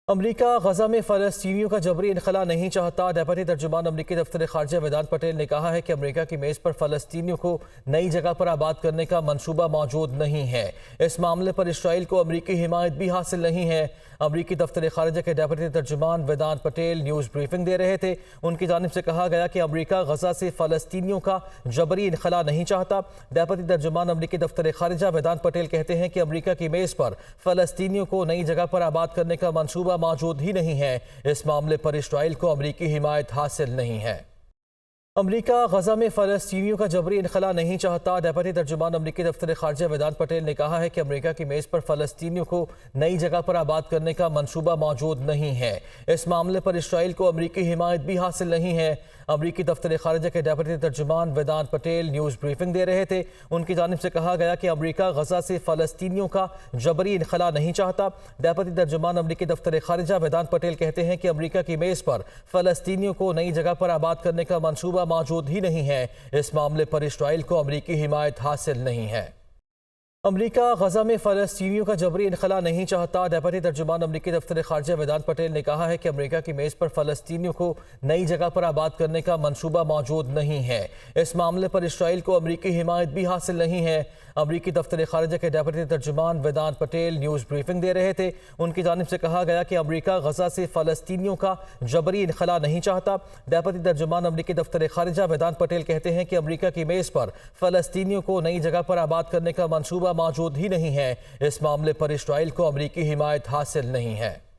امریکہ غزہ میں فلسطینیوں کا جبری انخلا نہیں چاہتا۔ ڈیپٹی ترجمان امریکی دفتر خارجہ ویدانت پٹیل نے کہا ہے کہ امریکہ کی میز پر فلسطینیوں کو نئی جگہ پر آباد کرنے کا منصوبہ موجود نہیں ہے۔ اس معاملے پر اسرائیل کو امریکی حمایت بھی حاصل نہیں ہے۔ امریکی دفتر خارجہ کے ڈیپٹی ترجمان ویدانت پٹیل نیوز بریفنگ دے رہے تھے۔ ان کی جانب سے کہا گیا کہ امریکہ غزہ سے فلسطینیوں کا جبری انخلا نہیں چاہتا۔ ڈیپٹی ترجمان امریکی دفتر خارجہ ویدانت پٹیل کہتے ہیں کہ امریکہ کی میز پر فلسطینیوں کو نئی جگہ پر آباد کرنے کا منصوبہ موجود ہی نہیں ہے۔ اس معاملے پر اسرائیل کو امریکی حمایت حاصل نہیں ہے۔ امریکہ غزہ میں فلسطینیوں کا جبری انخلا نہیں چاہتا۔ ڈیپٹی ترجمان امریکی دفتر خارجہ ویدانت پٹیل نے کہا ہے کہ امریکہ کی میز پر فلسطینیوں کو نئی جگہ پر آباد کرنے کا منصوبہ موجود نہیں ہے۔ اس معاملے پر اسرائیل کو امریکی حمایت بھی حاصل نہیں ہے۔ امریکی دفتر خارجہ کے ڈیپٹی ترجمان ویدانت پٹیل نیوز بریفنگ دے رہے تھے۔ ان کی جانب سے کہا گیا کہ امریکہ غزہ سے فلسطینیوں کا جبری انخلا نہیں چاہتا۔ ڈیپٹی ترجمان امریکی دفتر خارجہ ویدانت پٹیل کہتے ہیں کہ امریکہ کی میز پر فلسطینیوں کو نئی جگہ پر آباد کرنے کا منصوبہ موجود ہی نہیں ہے۔ اس معاملے پر اسرائیل کو امریکی حمایت حاصل نہیں ہے۔ امریکہ غزہ میں فلسطینیوں کا جبری انخلا نہیں چاہتا۔ ڈیپٹی ترجمان امریکی دفتر خارجہ ویدانت پٹیل نے کہا ہے کہ امریکہ کی میز پر فلسطینیوں کو نئی جگہ پر آباد کرنے کا منصوبہ موجود نہیں ہے۔ اس معاملے پر اسرائیل کو امریکی حمایت بھی حاصل نہیں ہے۔ امریکی دفتر خارجہ کے ڈیپٹی ترجمان ویدانت پٹیل نیوز بریفنگ دے رہے تھے۔ ان کی جانب سے کہا گیا کہ امریکہ غزہ سے فلسطینیوں کا جبری انخلا نہیں چاہتا۔ ڈیپٹی ترجمان امریکی دفتر خارجہ ویدانت پٹیل کہتے ہیں کہ امریکہ کی میز پر فلسطینیوں کو نئی جگہ پر آباد کرنے کا منصوبہ موجود ہی نہیں ہے۔ اس معاملے پر اسرائیل کو امریکی حمایت حاصل نہیں ہے۔